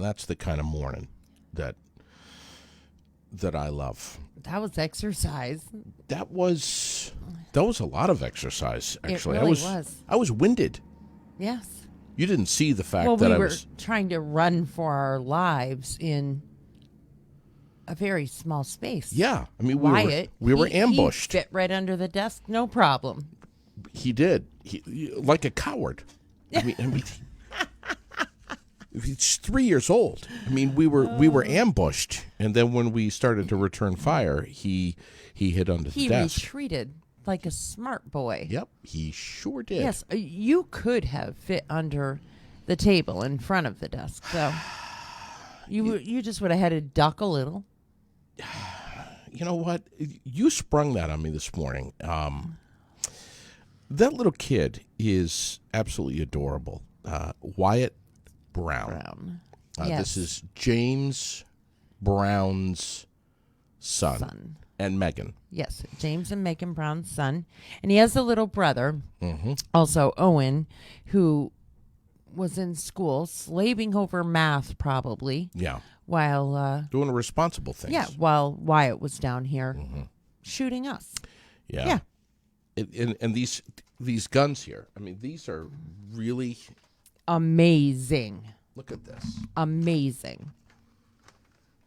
that's the kind of morning that I love. That was exercise. That was a lot of exercise, actually. It really was. I was winded. Yes. You didn't see the fact Well, that we I were was trying to run for our lives in a very small space. Yeah. I mean, Wyatt, we were ambushed. He fit right under the desk, no problem. He did. He like a coward. I mean he's 3 years old. I mean, we were ambushed, and then when we started to return fire, he hid under the desk. He retreated like a smart boy. Yep, he sure did. Yes, you could have fit under the table in front of the desk, so you just would have had to duck a little. You know what? You sprung that on me this morning. That little kid is absolutely adorable. Wyatt Brown. Yes. This is James Brown's son. And Megan. Yes, James and Megan Brown's son. And he has a little brother, also Owen, who was in school slaving over math probably. Yeah. While doing responsible things. Yeah, while Wyatt was down here shooting us. Yeah. And these guns here, I mean, these are really amazing. Look at this. Amazing.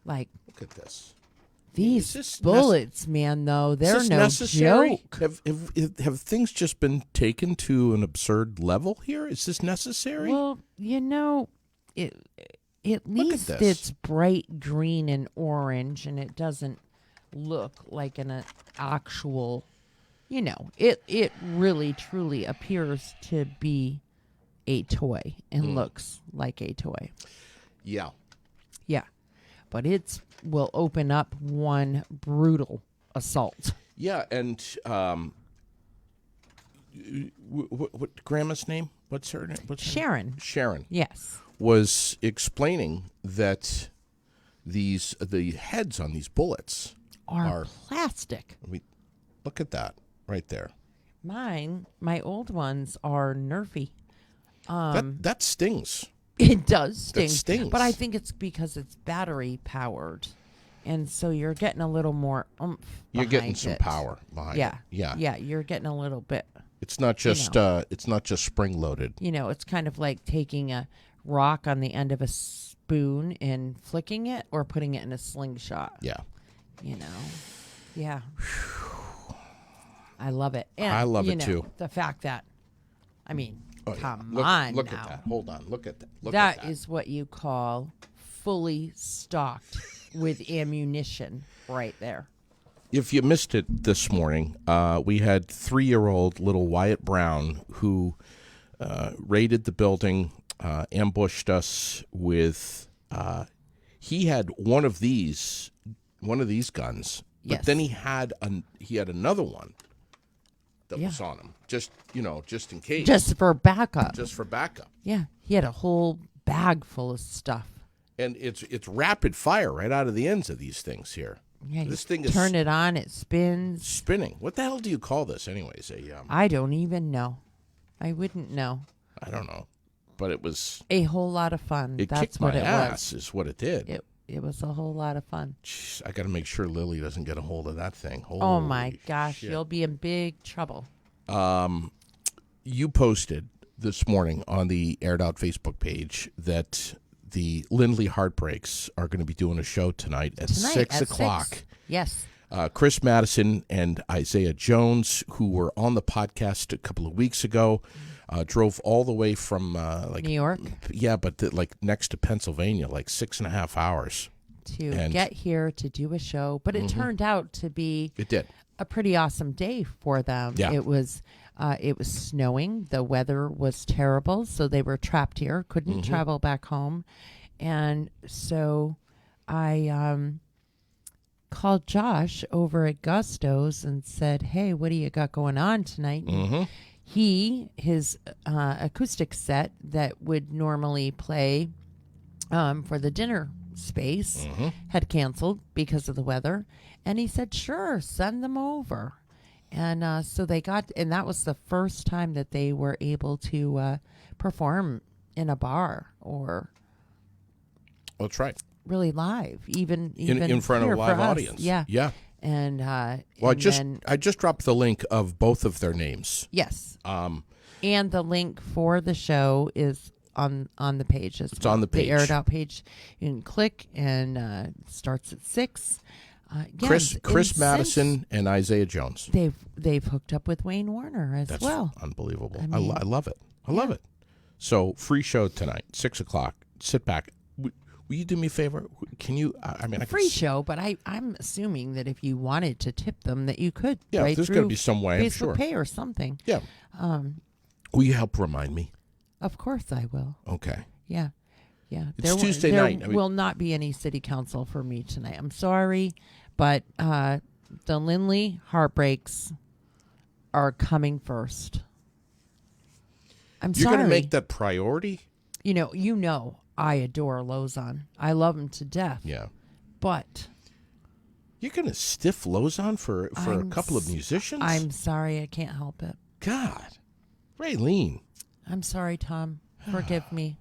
Like, look at this. These bullets, man, though, they're no joke. Have things just been taken to an absurd level here? Is this necessary? Well, you know, at least it's bright green and orange, and it doesn't look like an actual, you know, it really, truly appears to be a toy and looks like a toy. Yeah. Yeah. But will open up one brutal assault. Yeah, and what Grandma's name? What's her name? Sharon. Sharon. Yes. Was explaining that the heads on these bullets are plastic. I mean, look at that right there. My old ones are Nerfy. That stings. It does sting. That stings. But I think it's because it's battery powered. And so you're getting a little more oomph You're getting some it. power behind it. Yeah. Yeah, you're getting a little bit. It's not just spring loaded. You know, it's kind of like taking a rock on the end of a spoon and flicking it or putting it in a slingshot. Yeah. You know. Yeah. I love it. And I love it too. The fact that come look, on look now. at that. Hold on. Look at that. That is what you call fully stocked with ammunition right there. If you missed it this morning, we had 3-year-old little Wyatt Brown who raided the building, ambushed us with. He had one of these guns, but then he had another one that was on him, just in case, just for backup. Yeah, he had a whole bag full of stuff. And it's rapid fire right out of the ends of these things here. Yeah, this thing is turn it on, it spins. Spinning. What the hell do you call this, anyways? I don't even know. I wouldn't know. I don't know, but it was a whole lot of fun. It That's kicked what my it ass, was. is what it did. It was a whole lot of fun. Jeez, I got to make sure Lily doesn't get a hold of that thing. Oh my gosh, shit. You'll be in big trouble. You posted this morning on the Aired Out Facebook page that the Lindley Heartbreaks are going to be doing a show tonight at 6 o'clock. 6. Yes. Chris Madison and Isaiah Jones, who were on the podcast a couple of weeks ago, drove all the way from New York. Yeah, but next to Pennsylvania, 6.5 hours to get here to do a show. But it turned out to be a pretty awesome day for them. Yeah. It was snowing. The weather was terrible, so they were trapped here, couldn't travel back home. And so I called Josh over at Gusto's and said, "Hey, what do you got going on tonight?" His acoustic set that would normally play for the dinner space had canceled because of the weather. And he said, "Sure, send them over." And so they got, and that was the first time that they were able to perform in a bar or That's right. really live, even In front of here a live for us. audience. Yeah. Yeah. And Well, and I just dropped the link of both of their names. yes. And the link for the show is on the page. It's on the page. The aired out page. You can click, and it starts at 6. Chris Madison and Isaiah Jones. They've hooked up with Wayne Warner as That's well. unbelievable. I mean, I love it. I love it. So free show tonight, 6:00. Sit back. Will you do me a favor? Can you? I mean, I free show, but I'm assuming that if you wanted to tip them, that you could. Yeah, right there's going to be some way. Facebook I'm sure. Pay or something. Yeah. Will you help remind me? Of course, I will. Okay. Yeah. It's Tuesday night. There will not be any city council for me tonight. I'm sorry, but the Lindley heartbreaks are coming first. You're going to make that priority? You know, I adore Lozon. I love him to death. Yeah. But you're going to stiff Lozon for a couple of musicians? I'm sorry, I can't help it. God. Raylene. I'm sorry, Tom. Forgive me.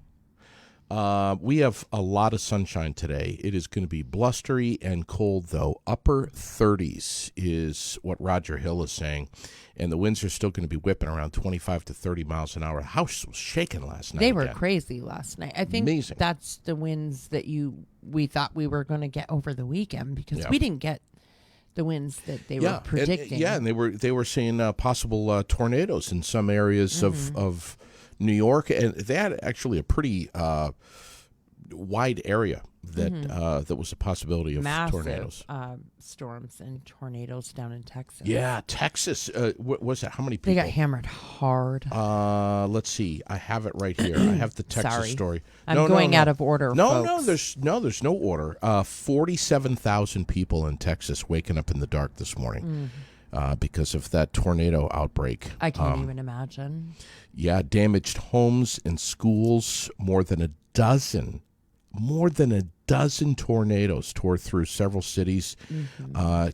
We have a lot of sunshine today. It is going to be blustery and cold, though. Upper 30s is what Roger Hill is saying. And the winds are still going to be whipping around 25 to 30 miles an hour. The house was shaking last night. They were crazy last night. I think Amazing. That's the winds that we thought we were going to get over the weekend, because we didn't get the winds that they were predicting. And they were saying possible tornadoes in some areas of New York, and they had actually a pretty wide area that was a possibility of massive tornadoes. Storms and tornadoes down in Texas. Yeah, Texas. What was that? How many people? They got hammered hard. Let's see. I have it right here. I have the Texas story. I'm going out of order. No, folks. there's no order. 47,000 people in Texas waking up in the dark this morning because of that tornado outbreak. I can't even imagine. Yeah, damaged homes and schools. More than a dozen tornadoes tore through several cities,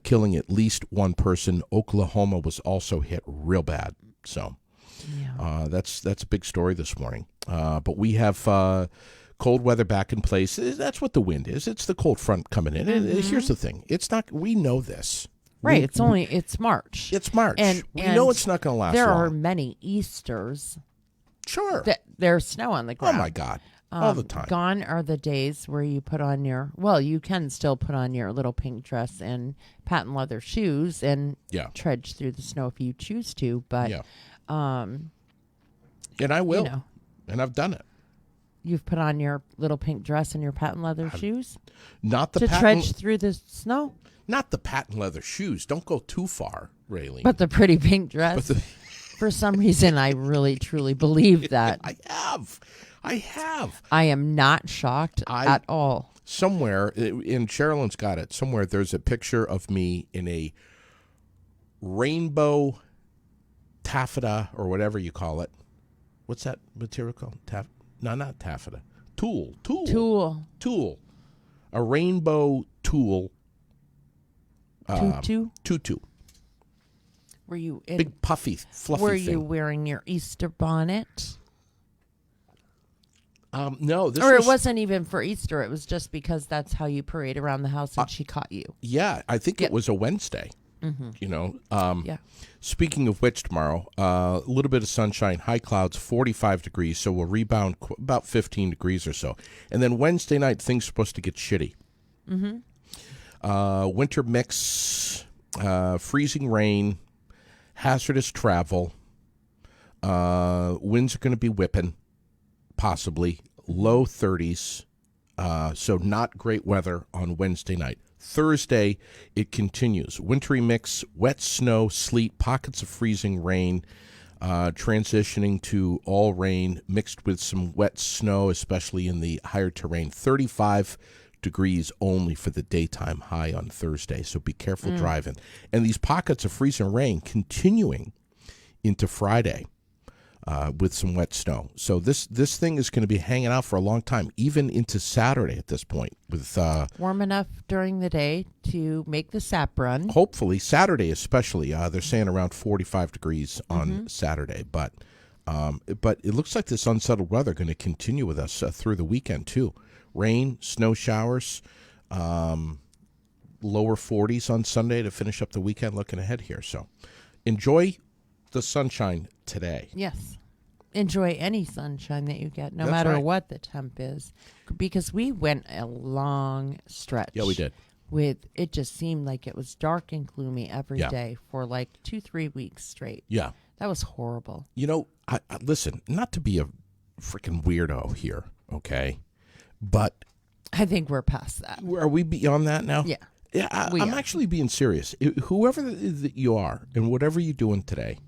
killing at least one person. Oklahoma was also hit real bad. So that's a big story this morning. But we have cold weather back in place. That's what the wind is. It's the cold front coming in. And here's the thing. It's not. We know this. Right. It's March. It's March. And we know it's not going to last there long. are many Easters. Sure. There's snow on the ground. Oh, my God. All the time. Gone are the days where you put on you can still put on your little pink dress and patent leather shoes and trudge through the snow if you choose to. But, and I will. And I've done it. You've put on your little pink dress and your patent leather shoes? Not the trudge through the snow? Not the patent leather shoes. Don't go too far, Raylene. But the pretty pink dress. For some reason, I really, truly believe that. I have. I am not shocked at all. Somewhere, and Sherilyn's got it, somewhere there's a picture of me in a rainbow taffeta or whatever you call it. What's that material called? No, not taffeta. Tulle. A rainbow tulle. Tutu. Were you big puffy fluffy Were thing. you wearing your Easter bonnet? No, it wasn't even for Easter. It was just because that's how you parade around the house, and she caught you. Yeah, I think it was a Wednesday. Speaking of which, tomorrow, a little bit of sunshine, high clouds, 45 degrees, so we'll rebound about 15 degrees or so. And then Wednesday night, things are supposed to get shitty. Winter mix, freezing rain, hazardous travel. Winds are going to be whipping, possibly. Low 30s, so not great weather on Wednesday night. Thursday, it continues. Wintry mix, wet snow, sleet, pockets of freezing rain, transitioning to all rain mixed with some wet snow, especially in the higher terrain. 35 degrees only for the daytime high on Thursday, so be careful driving. And these pockets of freezing rain continuing into Friday with some wet snow. So this thing is going to be hanging out for a long time, even into Saturday at this point. With warm enough during the day to make the sap run. Hopefully, Saturday especially. They're saying around 45 degrees on Saturday. But it looks like this unsettled weather going to continue with us through the weekend, too. rain, snow showers, lower 40s on Sunday to finish up the weekend looking ahead here. So enjoy the sunshine today. Yes. Enjoy any sunshine that you get, no That's matter right. what the temp is. Because we went a long stretch. Yeah, we did. It just seemed like it was dark and gloomy every day Yeah. for like 2-3 weeks straight. Yeah. That was horrible. You know, I listen, not to be a freaking weirdo here, okay? But I think we're past that. are we beyond that now? Yeah. Yeah, I'm actually being serious. Whoever that you are and whatever you're doing today,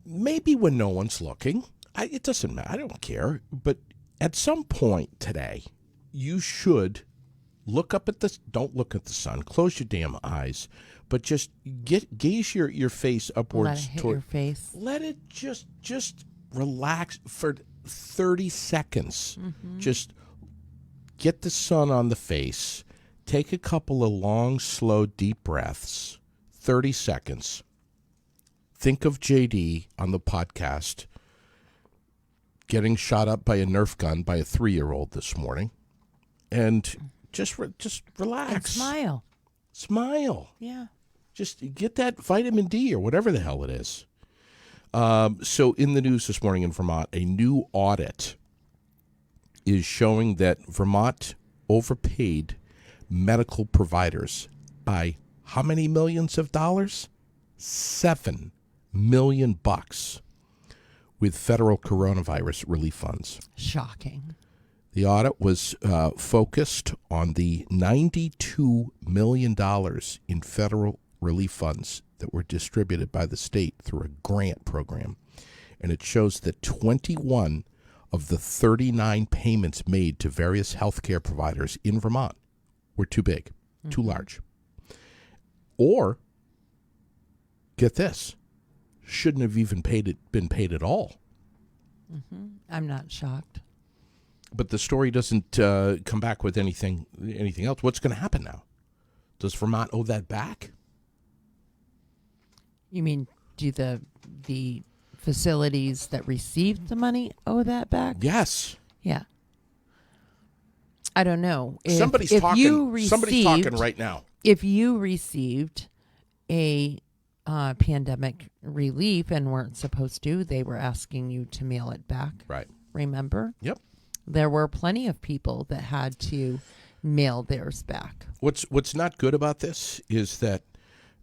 maybe when no one's looking, it doesn't matter. I don't care. But at some point today, you should look up at the. Don't look at the sun. Close your damn eyes. But just gaze your face upwards. Let it hit your face. Let it just relax for 30 seconds. Just get the sun on the face. Take a couple of long, slow, deep breaths. 30 seconds. Think of JD on the podcast getting shot up by a Nerf gun by a 3-year-old this morning. And just relax. And smile. Smile. Yeah. Just get that vitamin D or whatever the hell it is. So in the news this morning in Vermont, a new audit is showing that Vermont overpaid medical providers by how many millions of dollars? $7 million with federal coronavirus relief funds. Shocking. The audit was focused on the $92 million in federal relief funds that were distributed by the state through a grant program. And it shows that 21 of the 39 payments made to various healthcare providers in Vermont were too big, too large. Or, get this, shouldn't have even been paid at all. I'm not shocked. But the story doesn't come back with anything else. What's going to happen now? Does Vermont owe that back? You mean, do the facilities that received the money owe that back? Yes. Yeah. I don't know. Somebody's talking right now. If you received a pandemic relief and weren't supposed to, they were asking you to mail it back. Right. Remember? Yep. There were plenty of people that had to mail theirs back. What's not good about this is that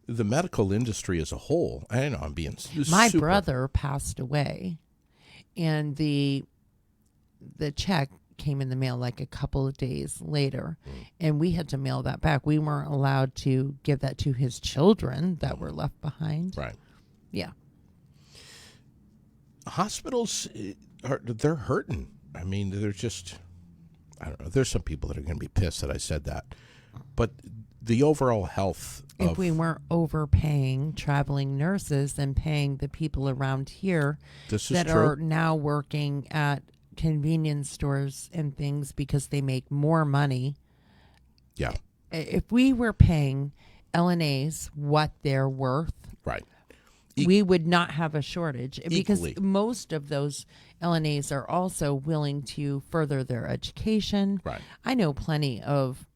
the medical industry as a whole, I know I'm being My brother passed away, and the check came in the mail like a couple of days later, and we had to mail that back. We weren't allowed to give that to his children that were left behind. Right. Yeah. Hospitals, they're hurting. I mean, they're just, I don't know. There's some people that are going to be pissed that I said that. But the overall health If we weren't overpaying traveling nurses and paying the people around here that are now working at convenience stores and things because they make more money. Yeah. If we were paying LNAs what they're worth, right, we would not have a shortage because Equally. most of those LNAs are also willing to further their education. Right. I know plenty of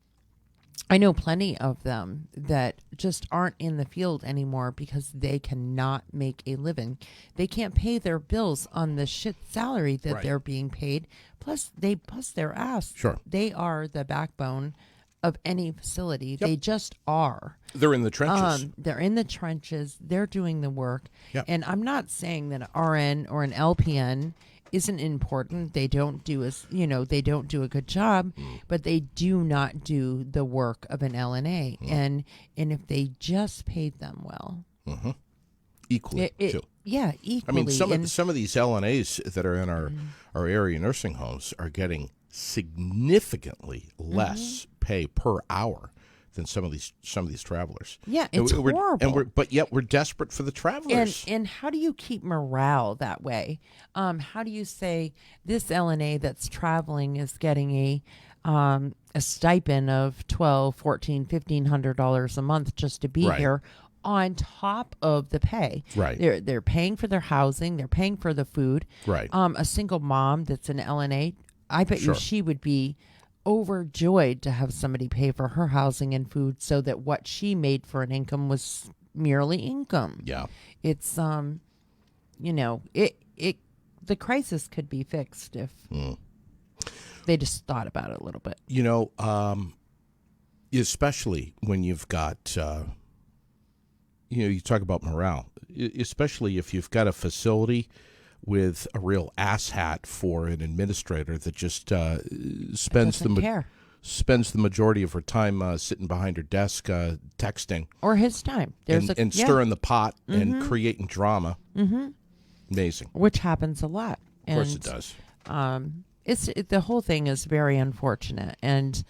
them that just aren't in the field anymore because they cannot make a living. They can't pay their bills on the shit salary that Right. they're being paid. Plus, they bust their ass. Sure. They are the backbone of any facility. Yep. They just are. They're in the trenches. They're in the trenches. They're doing the work. Yep. And I'm not saying that an RN or an LPN isn't important. They don't do they don't do a good job, but they do not do the work of an LNA. And if they just paid them well, Equally, too. yeah, equally. I mean, some of these LNAs that are in our area nursing homes are getting significantly less pay per hour than some of these travelers. Yeah, it's horrible. But yet we're desperate for the travelers. And how do you keep morale that way? How do you say this LNA that's traveling is getting a stipend of $1,200, $1,400, $1,500 a month just to be Right. here on top of the pay? Right. They're paying for their housing. They're paying for the food. Right. A single mom that's an LNA I bet Sure. you she would be overjoyed to have somebody pay for her housing and food so that what she made for an income was merely income. Yeah. It's the crisis could be fixed if they just thought about it a little bit. Especially when you've got, you talk about morale, especially if you've got a facility with a real asshat for an administrator that just spends Doesn't care. spends the majority of her time sitting behind her desk texting Or his time. and stirring the pot and creating drama. Mm-hmm. Amazing. Which happens a lot. Of course it does. The whole thing is very unfortunate, and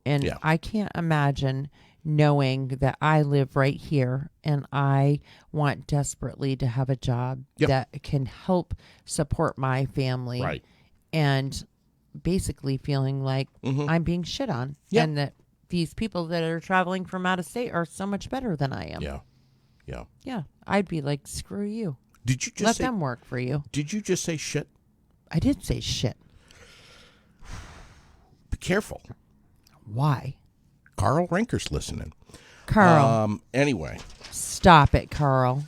Yeah. I can't imagine knowing that I live right here and I want desperately to have a job Yep. that can help support my family, Right. and basically feeling like I'm being shit on, Yep. and that these people that are traveling from out of state are so much better than I am. Yeah. Yeah. Yeah, I'd be like, screw you. Did you just Let say, them work for you. Did you just say shit? I did say shit. Be careful. Why? Carl Rinker's listening. Carl. Anyway. Stop it, Carl.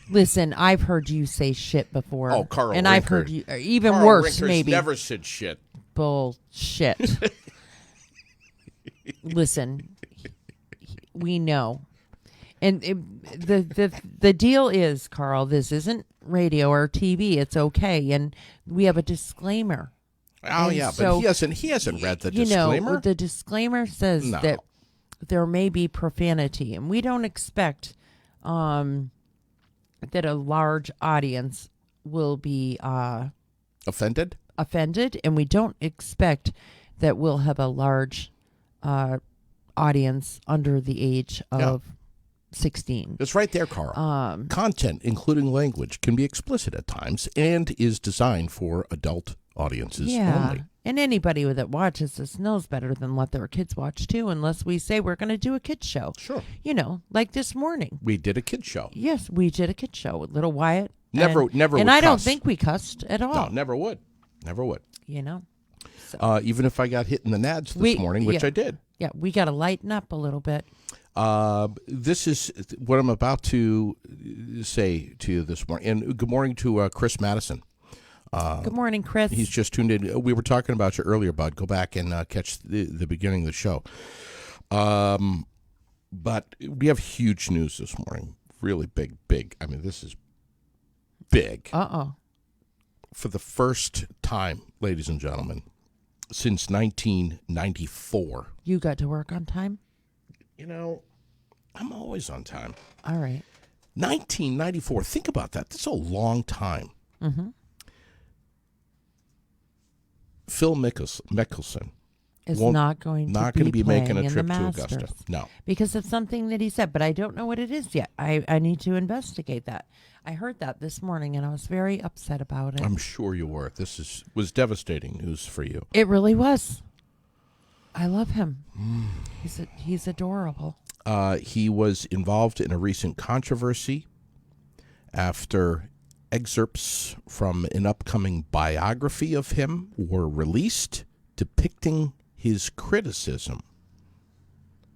Listen, I've heard you say shit before. Oh, Carl and Rinker. I've heard you, or even Carl worse, Rinker's maybe. never said shit. Bullshit. Listen, we know. And the deal is, Carl, this isn't radio or TV. It's okay. And we have a disclaimer. Oh, And yeah, so, but he hasn't read the disclaimer. The disclaimer says No. that there may be profanity, and we don't expect that a large audience will be Offended? offended, and we don't expect that we'll have a large audience under the age of 16. It's right there, Carl. Content, including language, can be explicit at times and is designed for adult audiences only. And anybody that watches this knows better than let their kids watch too, unless we say we're going to do a kids show. Sure. Like this morning. We did a kid show. Yes, we did a kids show with little Wyatt. Never And would I don't cuss. think we cussed at all. No, never would. Never would. So, Even if I got hit in the nads this morning, which I did. Yeah, we got to lighten up a little bit. This is what I'm about to say to you this morning. And good morning to Chris Madison. Good morning, Chris. He's just tuned in. We were talking about you earlier, bud. Go back and catch the beginning of the show. But we have huge news this morning. Really big. I mean, this is big. Uh-oh. For the first time, ladies and gentlemen, since 1994. You got to work on time? I'm always on time. All right. 1994. Think about that. That's a long time. Mm-hmm. Phil Mickelson Is not going to be making a playing trip in the to Masters. Augusta. No. Because of something that he said, but I don't know what it is yet. I need to investigate that. I heard that this morning, and I was very upset about it. I'm sure you were. This was devastating news for you. It really was. I love him. He's adorable. He was involved in a recent controversy after excerpts from an upcoming biography of him were released depicting his criticism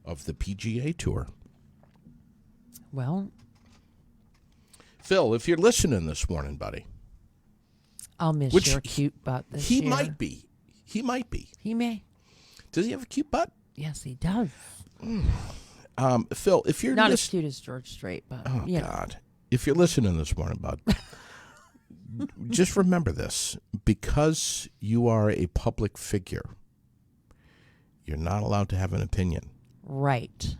of the PGA Tour. Well, Phil, if you're listening this morning, buddy. I'll miss Which your cute butt this He year. might be. He might be. He may. Does he have a cute butt? Yes, he does. Phil, if you're Not as cute as George Strait, but Oh, you know. God. If you're listening this morning, bud, just remember this. Because you are a public figure, you're not allowed to have an opinion. Right.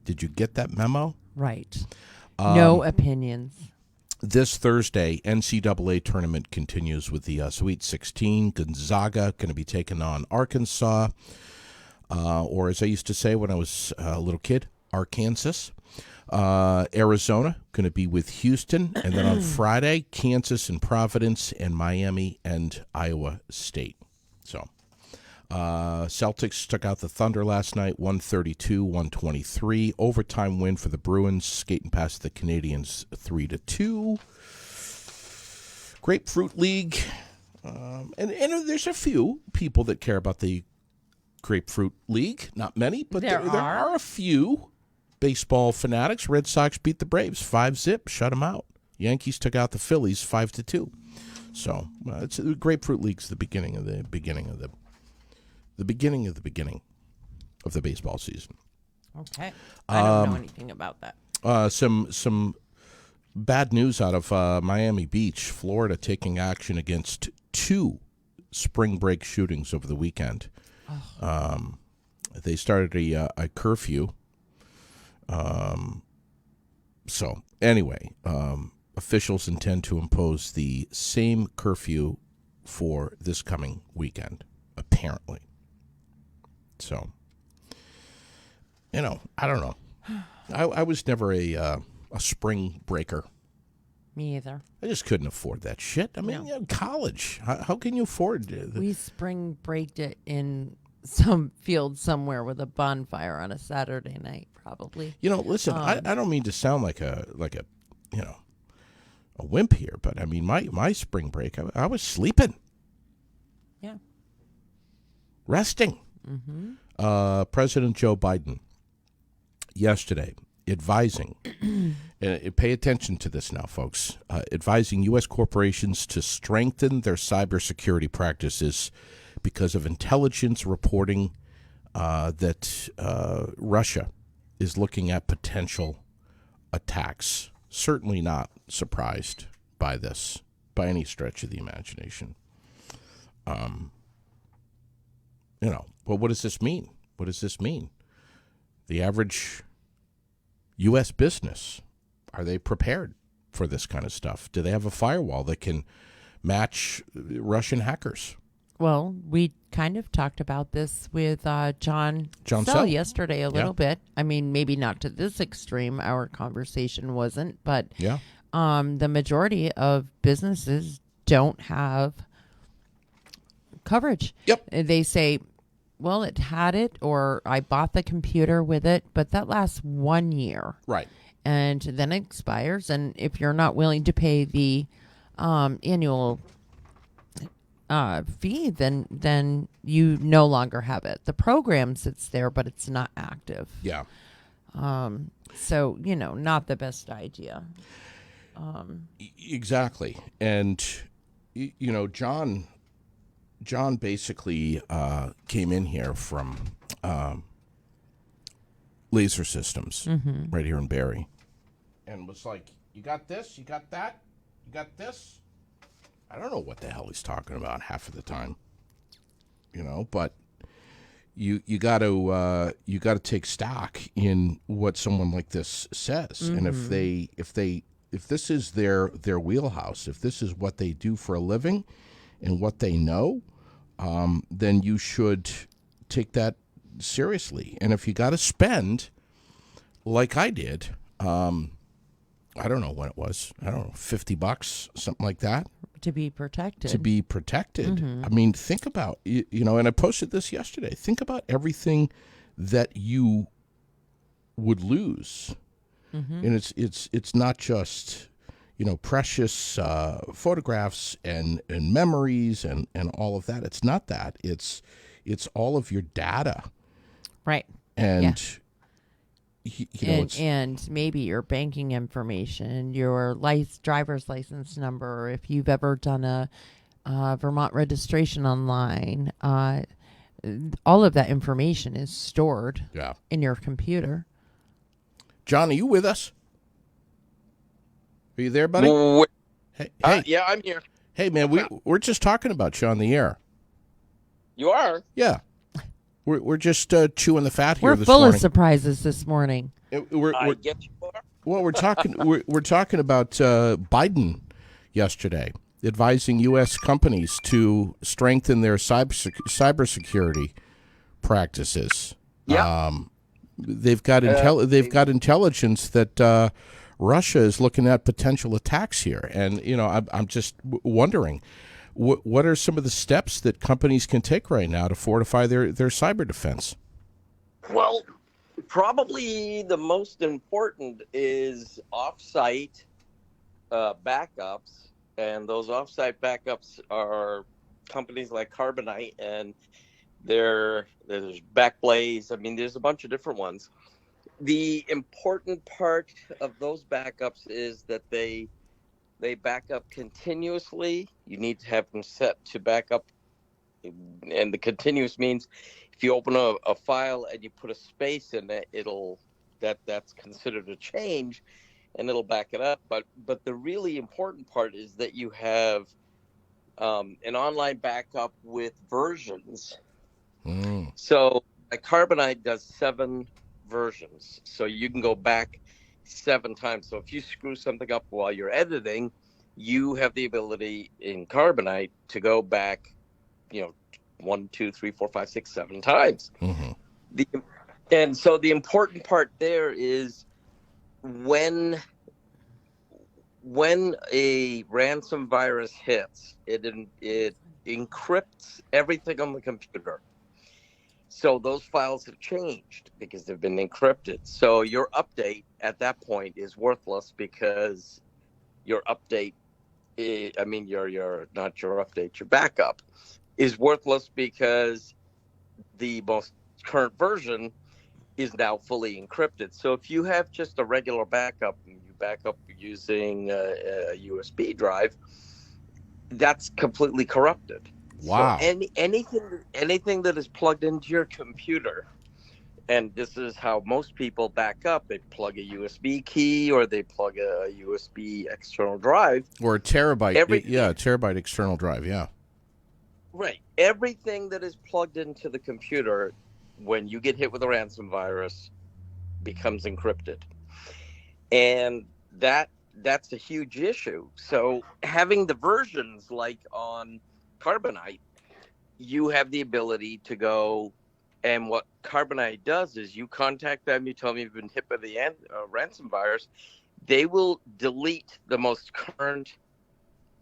Did you get that memo? Right. No opinions. This Thursday, NCAA tournament continues with the Sweet 16. Gonzaga going to be taking on Arkansas, or as I used to say when I was a little kid, Arkansas. Arizona going to be with Houston, and then on Friday, Kansas and Providence, and Miami and Iowa State. So, Celtics took out the Thunder last night, 132-123. Overtime win for the Bruins, skating past the Canadians 3-2. Grapefruit League. And there's a few people that care about the Grapefruit League. Not many, but there are a few baseball fanatics. Red Sox beat the Braves 5-0, shut them out. Yankees took out the Phillies 5-2. So it's the Grapefruit League's the beginning of the beginning of the beginning of the beginning of the baseball season. Okay, I don't know anything about that. Some bad news out of Miami Beach, Florida, taking action against 2 spring break shootings over the weekend. They started a curfew. So anyway, officials intend to impose the same curfew for this coming weekend, apparently. So, I don't know. I was never a spring breaker. Me either. I just couldn't afford that shit. I mean, No. college. How can you afford it? We spring braked it in some field somewhere with a bonfire on a Saturday night, probably. Listen, I don't mean to sound like a wimp here, but I mean my spring break, I was sleeping. Yeah. Resting. Mm-hmm. President Joe Biden yesterday advising, and pay attention to this now, folks, advising U.S. corporations to strengthen their cybersecurity practices because of intelligence reporting that Russia is looking at potential attacks. Certainly not surprised by this by any stretch of the imagination. But what does this mean? What does this mean? The average U.S. business, are they prepared for this kind of stuff? Do they have a firewall that can match Russian hackers? Well, we kind of talked about this with John Sell Sell yesterday a little bit. I mean, maybe not to this extreme. Our conversation wasn't, but the majority of businesses don't have coverage. Yep. They say, well, it had it, or I bought the computer with it, but that lasts 1 year. Right. And then it expires. And if you're not willing to pay the annual fee, then you no longer have it. The program sits there, but it's not active. Yeah. So, not the best idea. Exactly. And, John basically came in here from Laser Systems right here in Barrie and was like, you got this, you got that, you got this. I don't know what the hell he's talking about half of the time, but you got to take stock in what someone like this says. And if this is their wheelhouse, if this is what they do for a living and what they know, then you should take that seriously. And if you got to spend, like I did, I don't know when it was, $50, something like that. To be protected. I mean, think about, and I posted this yesterday. Think about everything that you would lose. And it's not just, precious photographs and memories and all of that. It's not that. It's all of your data. Right. And, and maybe your banking information, your driver's license number, if you've ever done a Vermont registration online, all of that information is stored in your computer. John, are you with us? Are you there, buddy? Hey. Yeah, I'm here. Hey, man, we're just talking about you on the air. You are? Yeah. We're just chewing the fat here We're this full morning. of surprises this morning. I get you are. Well, we're talking about Biden yesterday advising U.S. companies to strengthen their cybersecurity practices. Yeah. They've got intelligence that Russia is looking at potential attacks here, and I'm just wondering, what are some of the steps that companies can take right now to fortify their cyber defense? Well, probably the most important is off-site backups, and those off-site backups are companies like Carbonite, and there's Backblaze. I mean, there's a bunch of different ones. The important part of those backups is that they back up continuously. You need to have them set to backup, and the continuous means if you open a file and you put a space in it, that's considered a change, and it'll back it up. But the really important part is that you have an online backup with versions. So Carbonite does 7 versions, so you can go back 7 times. So if you screw something up while you're editing, you have the ability in Carbonite to go back, 1, 2, 3, 4, 5, 6, 7 times. And so the important part there is when a ransom virus hits, it encrypts everything on the computer. So those files have changed because they've been encrypted. So your update at that point is worthless because your update, your backup is worthless because the most current version is now fully encrypted. So if you have just a regular backup and you back up using a USB drive, that's completely corrupted. Wow. So anything that is plugged into your computer, and this is how most people back up, they plug a USB key or they plug a USB external drive. Or a terabyte. A terabyte external drive, yeah. Right. Everything that is plugged into the computer, when you get hit with a ransom virus, becomes encrypted. And that's a huge issue. So having the versions like on Carbonite, you have the ability to go, and what Carbonite does is you contact them, you tell them you've been hit by the ransom virus, they will delete the most current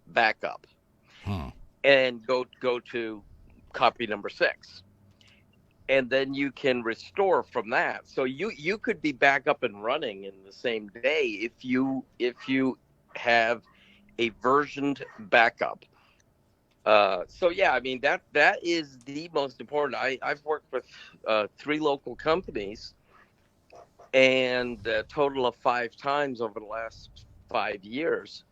backup and go to copy number 6. And then you can restore from that. So you could be back up and running in the same day if you have a versioned backup. So yeah, I mean that is the most important. I've worked with 3 local companies, and a total of 5 times over the last 5 years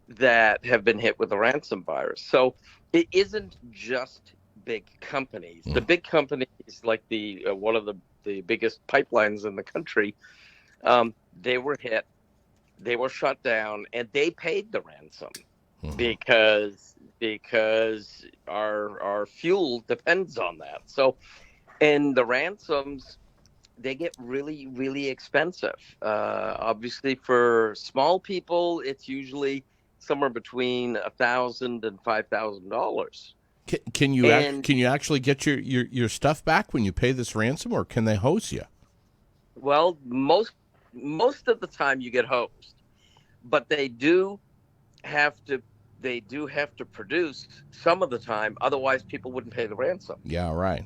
that have been hit with a ransom virus. So it isn't just big companies. The big companies, like the one of the biggest pipelines in the country, they were hit, they were shut down, and they paid the ransom because our fuel depends on that. So, and the ransoms, they get really, really expensive. Obviously, for small people, it's usually somewhere between $1,000 and $5,000. Can you actually get your stuff back when you pay this ransom, or can they hose you? Well, most of the time you get hosed, but they do have to produce some of the time, otherwise people wouldn't pay the ransom. Yeah, right.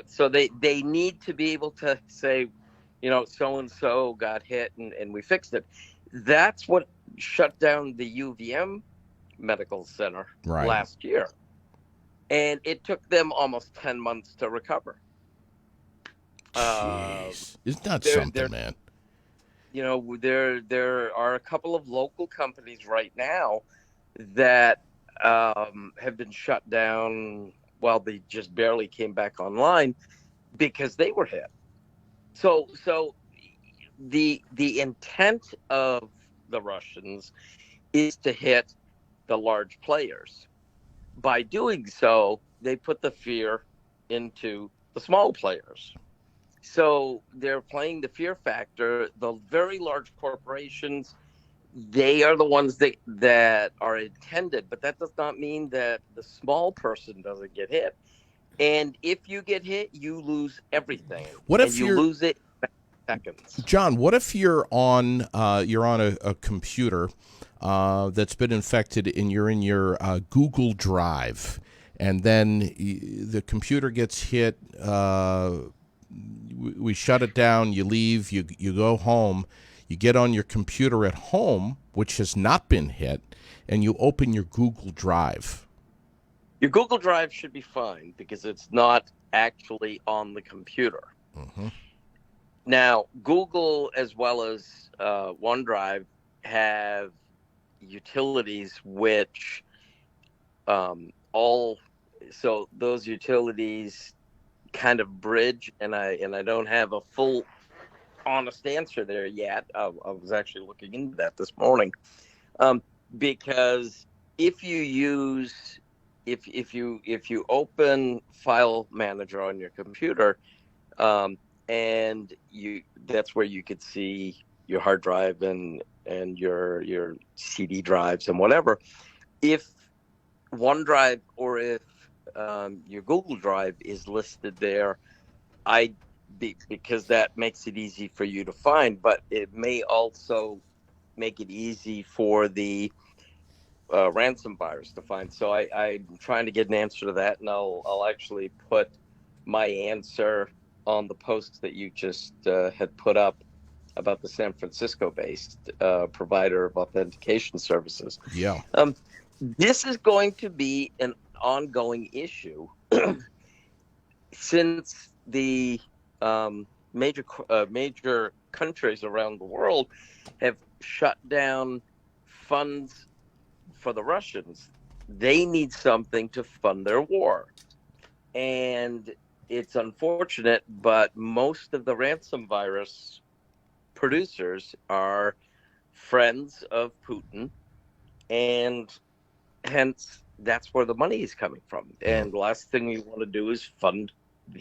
So they need to be able to say, so and so got hit and we fixed it. That's what shut down the UVM Medical Center last year. And it took them almost 10 months to recover. Jeez. Isn't that something, man? There are a couple of local companies right now that have been shut down while they just barely came back online because they were hit. So the intent of the Russians is to hit the large players. By doing so, they put the fear into the small players. So they're playing the fear factor. The very large corporations, they are the ones that are intended, but that does not mean that the small person doesn't get hit. And if you get hit, you lose everything. What if you lose it in seconds? John, what if you're on a computer that's been infected, and you're in your Google Drive, and then the computer gets hit, we shut it down, you leave, you go home, you get on your computer at home, which has not been hit, and you open your Google Drive. Your Google Drive should be fine because it's not actually on the computer. Mm-hmm. Now, Google as well as OneDrive have utilities which so those utilities kind of bridge, and I don't have a full honest answer there yet. I was actually looking into that this morning, because if you open File Manager on your computer, and that's where you could see your hard drive and your CD drives and whatever. If OneDrive or if your Google Drive is listed there, because that makes it easy for you to find, but it may also make it easy for the ransom virus to find. So I'm trying to get an answer to that, and I'll actually put my answer on the post that you just had put up about the San Francisco-based provider of authentication services. Yeah. This is going to be an ongoing issue since the major countries around the world have shut down funds for the Russians. They need something to fund their war. And it's unfortunate, but most of the ransom virus producers are friends of Putin, and hence that's where the money is coming from. And the last thing we want to do is fund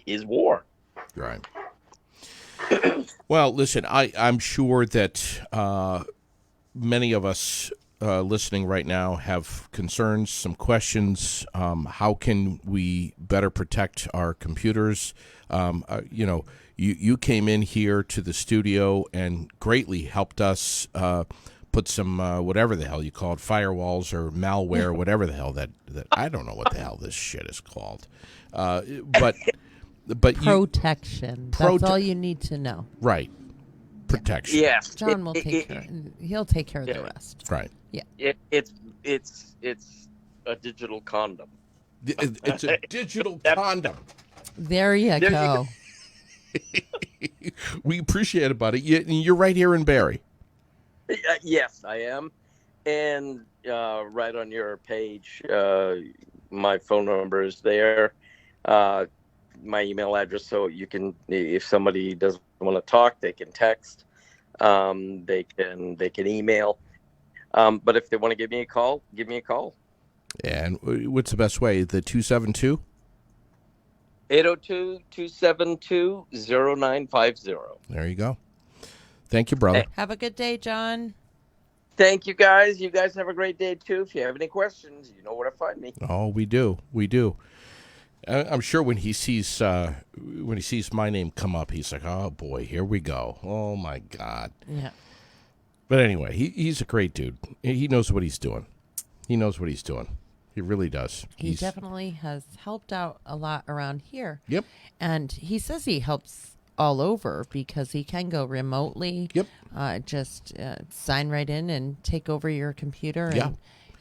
his war. Right. Well, listen, I'm sure that many of us listening right now have concerns, some questions. How can we better protect our computers? You came in here to the studio and greatly helped us put some whatever the hell you call it, firewalls or malware, whatever the hell that I don't know what the hell this shit is called. But protection. That's all you need to know. Right. Protection. Yes. John will take care. He'll take care of the rest. Right. Yeah. It's a digital condom. It's a digital condom. There you go. We appreciate it, buddy. You're right here in Barrie. Yes, I am. And right on your page, my phone number is there. My email address, so you can, if somebody doesn't want to talk, they can text. They can email. But if they want to give me a call, give me a call. And what's the best way? The 272? 802-272-0950. There you go. Thank you, brother. Have a good day, John. Thank you, guys. You guys have a great day, too. If you have any questions, you know where to find me. Oh, we do. We do. I'm sure when he sees my name come up, he's like, oh, boy, here we go. Oh, my God. Yeah. But anyway, he's a great dude. He knows what he's doing. He knows what he's doing. He really does. He definitely has helped out a lot around here. Yep. And he says he helps all over because he can go remotely. Yep. Just sign right in and take over your computer. Yeah.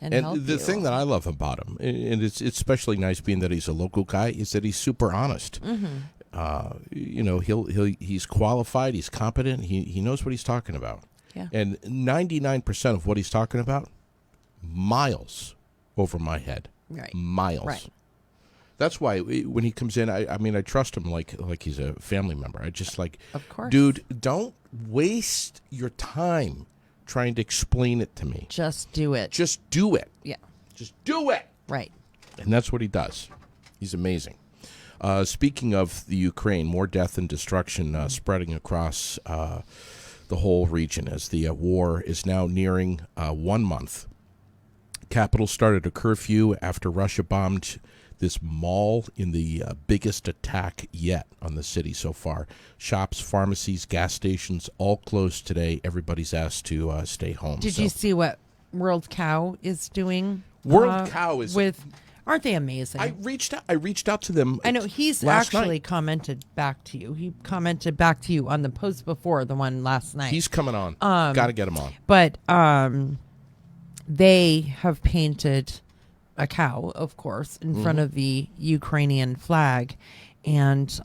And help the you. thing that I love about him, and it's especially nice being that he's a local guy, is that he's super honest. Mm-hmm. He's qualified, he's competent, he knows what he's talking about. Yeah. And 99% of what he's talking about, miles over my head. Right. Miles. Right. That's why when he comes in, I trust him like he's a family member. I just of course. Dude, don't waste your time trying to explain it to me. Just do it. Just do it. Yeah. Just do it. Right. And that's what he does. He's amazing. Speaking of the Ukraine, more death and destruction spreading across the whole region as the war is now nearing 1 month. Capital started a curfew after Russia bombed this mall in the biggest attack yet on the city so far. Shops, pharmacies, gas stations, all closed today. Everybody's asked to stay home. Did you see what World Cow is doing? World Cow is aren't they amazing? I reached out to them. I know he's actually commented back to you. He commented back to you on the post before the one last night. He's coming on. Got to get him on. But they have painted a cow, of course, in front of the Ukrainian flag, and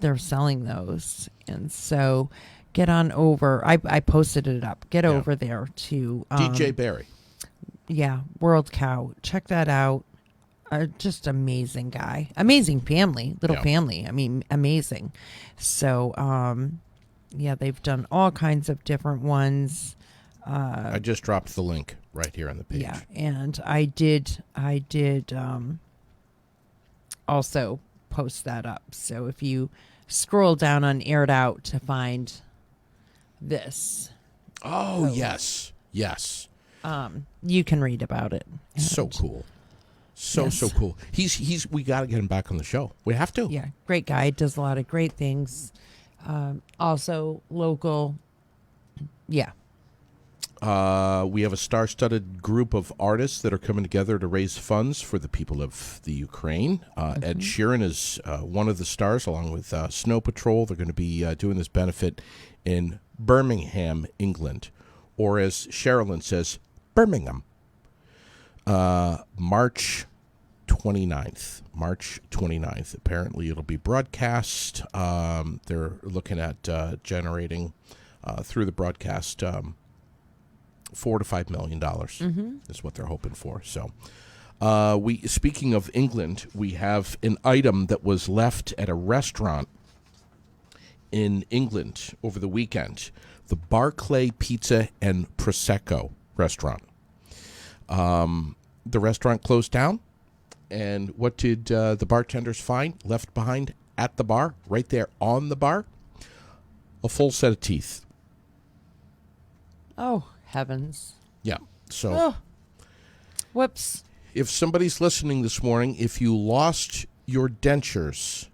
they're selling those. And so get on over. I posted it up. Get over there to DJ Barry. Yeah, World Cow. Check that out. Just amazing guy. Amazing family. Little family. I mean, amazing. So, yeah, they've done all kinds of different ones. I just dropped the link right here on the page. Yeah, and I did also post that up. So if you scroll down on Aired Out to find this, Oh, yes. Yes. you can read about it. So cool. So cool. He's we got to get him back on the show. We have to. Yeah, great guy. Does a lot of great things. Also local. Yeah. We have a star-studded group of artists that are coming together to raise funds for the people of the Ukraine. Ed Sheeran is one of the stars, along with Snow Patrol. They're going to be doing this benefit in Birmingham, England, or as Sherilyn says, Birmingham. March 29th. March 29th. Apparently, it'll be broadcast. They're looking at generating through the broadcast. $4 to $5 million is what they're hoping for. So, speaking of England, we have an item that was left at a restaurant in England over the weekend, the Barclay Pizza and Prosecco restaurant. The restaurant closed down, and what did the bartenders find left behind at the bar, right there on the bar? A full set of teeth. Oh, heavens. Yeah. So, Whoops. if somebody's listening this morning, if you lost your dentures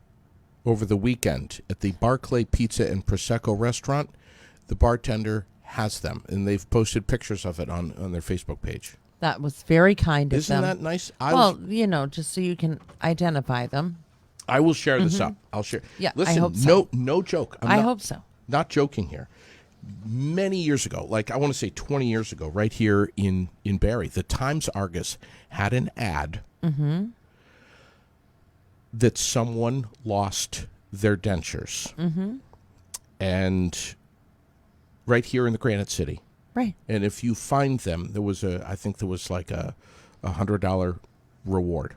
over the weekend at the Barclay Pizza and Prosecco restaurant, the bartender has them, and they've posted pictures of it on their Facebook page. That was very kind of Isn't them. that nice? Just so you can identify them. I will share this up. I'll share. Yeah, Listen, I hope so. No joke. I hope so. Not joking here. Many years ago, like I want to say 20 years ago, right here in Barrie, the Times-Argus had an ad that someone lost their dentures. And right here in the Granite City. Right. And if you find them, I think there was like a $100 reward.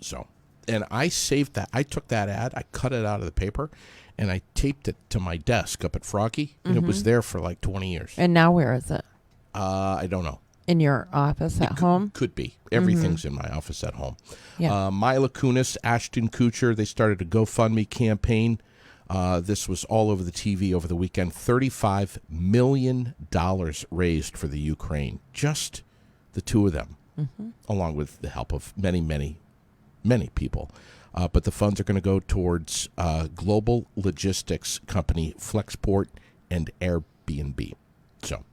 So, and I saved that. I took that ad, I cut it out of the paper, and I taped it to my desk up at Froggy, and it was there for like 20 years. And now where is it? I don't know. In your office at home? Could be. Everything's in my office at home. Yeah. Mila Kunis, Ashton Kutcher, they started a GoFundMe campaign. This was all over the TV over the weekend. $35 million raised for the Ukraine. Just the two of them, along with the help of many, many, many people. But the funds are going to go towards global logistics company Flexport and Airbnb. So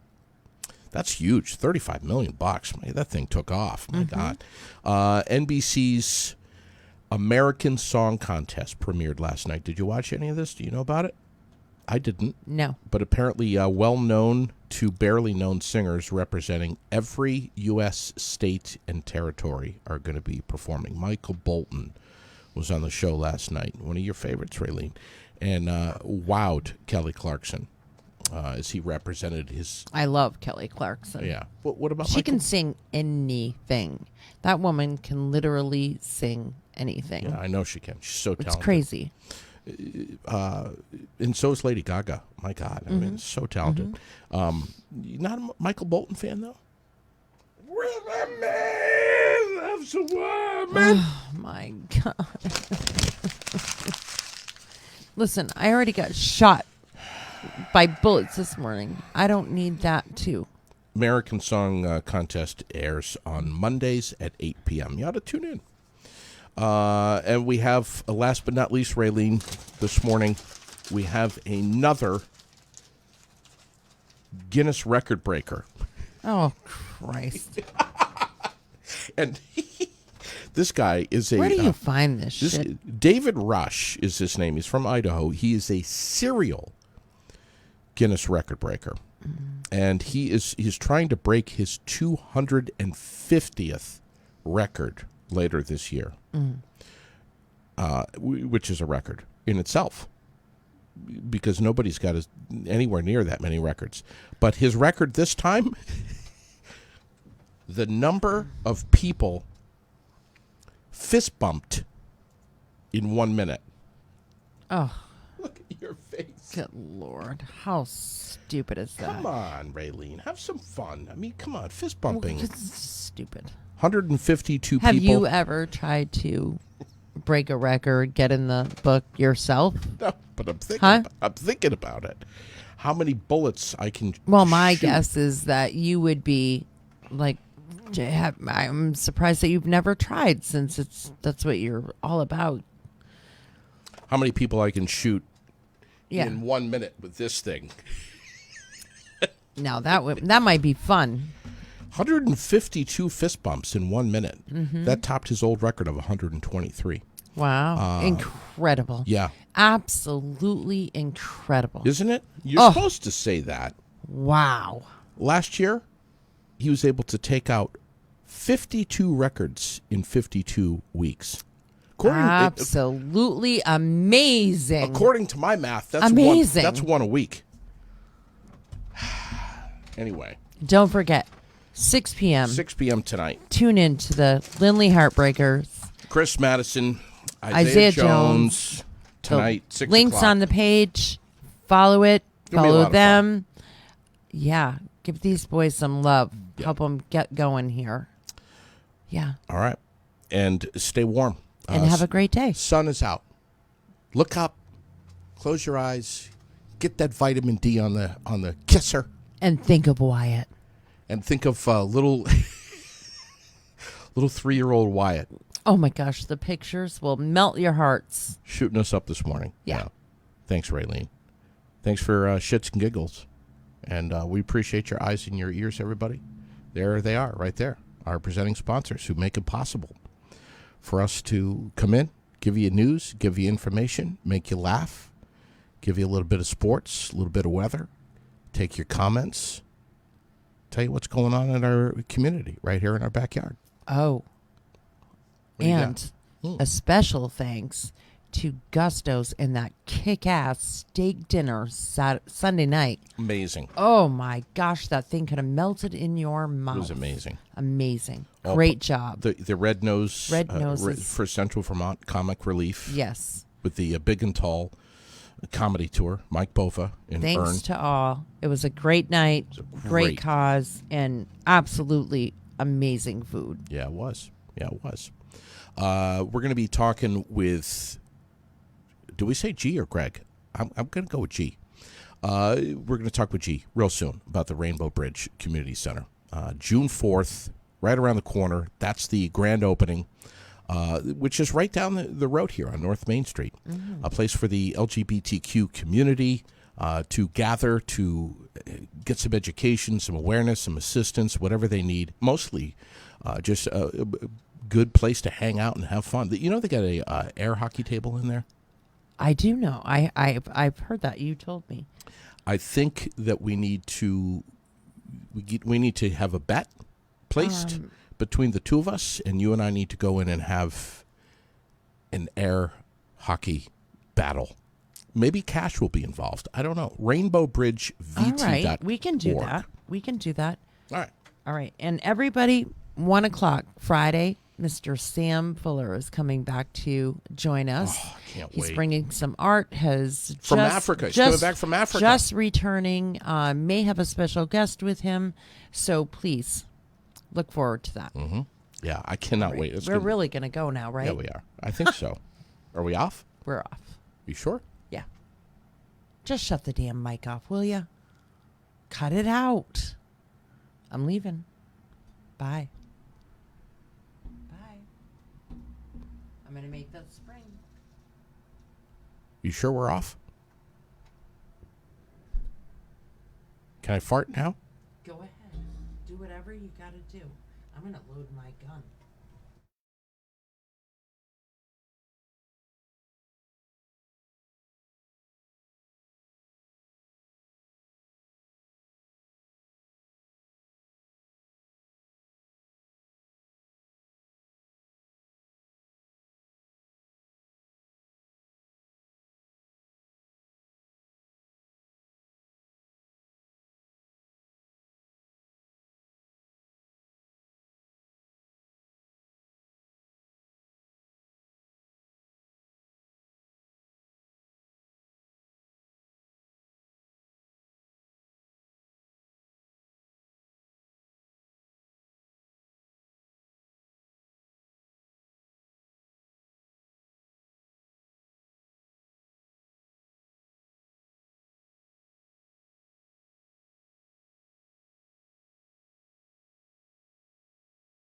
that's huge. $35 million. Man, that thing took off. My God. NBC's American Song Contest premiered last night. Did you watch any of this? Do you know about it? I didn't. No. But apparently well-known to barely known singers representing every U.S. state and territory are going to be performing. Michael Bolton was on the show last night, one of your favorites, Raylene, and wowed Kelly Clarkson as he represented his... I love Kelly Clarkson. Yeah. What about She Michael? can sing anything. That woman can literally sing anything. Yeah, I know she can. She's so talented. It's crazy. And so is Lady Gaga. My God. I mean, so talented. You're not a Michael Bolton fan, though? With a man loves a woman. Oh, my God. Listen, I already got shot by bullets this morning. I don't need that, too. American Song Contest airs on Mondays at 8 p.m. You ought to tune in. And we have, last but not least, Raylene, this morning, we have another Guinness record breaker. Oh, Christ. And this guy is Where do you find this shit? David Rush is his name. He's from Idaho. He is a serial Guinness record breaker. and he's trying to break his 250th record later this year, which is a record in itself, because nobody's got anywhere near that many records. But his record this time, the number of people fist bumped in 1 minute. Oh, Look at your face. good Lord. How stupid is that? Come on, Raylene. Have some fun. I mean, come on. Fist bumping. It's stupid. 152 Have people. you ever tried to break a record, get in the book yourself? No, but I'm thinking, Huh? I'm thinking about it. How many bullets I can Well, my shoot. guess is that you would be like, I'm surprised that you've never tried, since that's what you're all about. How many people I can shoot Yeah. in 1 minute with this thing. Now that might be fun. 152 fist bumps in 1 minute. Mm-hmm. That topped his old record of 123. Wow. Incredible. Yeah. Absolutely incredible. Isn't it? You're Oh. supposed to say that. Wow. Last year, he was able to take out 52 records in 52 weeks. Absolutely amazing. According to my math, that's Amazing. That's one a week. Anyway, Don't forget, 6 p.m. 6 p.m. tonight. Tune in to the Lindley Heartbreakers. Chris Madison, Isaiah Isaiah Jones. Tonight, The 6 links o'clock. on the page. Follow it. It'll be a lot Follow of them. Yeah. Give these boys some love. Yeah. Help them get going here. Yeah. All right. And stay warm. And have a great day. Sun is out. Look up. Close your eyes. Get that vitamin D on the kisser. And think of Wyatt. And think of little 3-year-old Wyatt Oh my gosh, the pictures will melt your hearts. shooting us up this morning. Yeah. Thanks, Raylene. Thanks for Shits and Giggles. And we appreciate your eyes and your ears, everybody. There they are, right there. Our presenting sponsors who make it possible for us to come in, give you news, give you information, make you laugh, give you a little bit of sports, a little bit of weather, take your comments, tell you what's going on in our community right here in our backyard. Oh. What do you And got? a special thanks to Gusto's and that kick-ass steak dinner Sunday night. Amazing. Oh my gosh, that thing could have melted in your mouth. It was amazing. Amazing. Oh, Great job. The Red Nose Red Noses. for Central Vermont Comic Relief. Yes. With the Big and Tall comedy tour, Mike Bova in Thanks Ern. to all. It was a great night, great- great cause, and absolutely amazing food. Yeah, it was. We're going to be talking with, do we say G or Greg? I'm going to go with G. We're going to talk with G real soon about the Rainbow Bridge Community Center. June 4th, right around the corner. That's the grand opening, which is right down the road here on North Main Street. Mm-hmm. A place for the LGBTQ community to gather, to get some education, some awareness, some assistance, whatever they need. Mostly just a good place to hang out and have fun. You know they got a air hockey table in there? I do know. I've heard that. You told me. I think that we need to have a bet placed between the two of us, and you and I need to go in and have an air hockey battle. Maybe cash will be involved. I don't know. RainbowBridgeVT.org. All right. We can do that. All right. All right. And everybody, 1 o'clock Friday, Mr. Sam Fuller is coming back to join us. Oh, I can't He's wait. bringing some art. From Africa. He's coming back from Africa. Just returning. May have a special guest with him. So please look forward to that. Mm-hmm. Yeah, I cannot wait. We're really going to go now, right? Yeah, we are. I think so. Are we off? We're off. You sure? Yeah. Just shut the damn mic off, will ya? Cut it out. I'm leaving. Bye. Bye. I'm going to make that spring. You sure we're off? Can I fart now? Go ahead. Do whatever you got to do. I'm going to load my gun.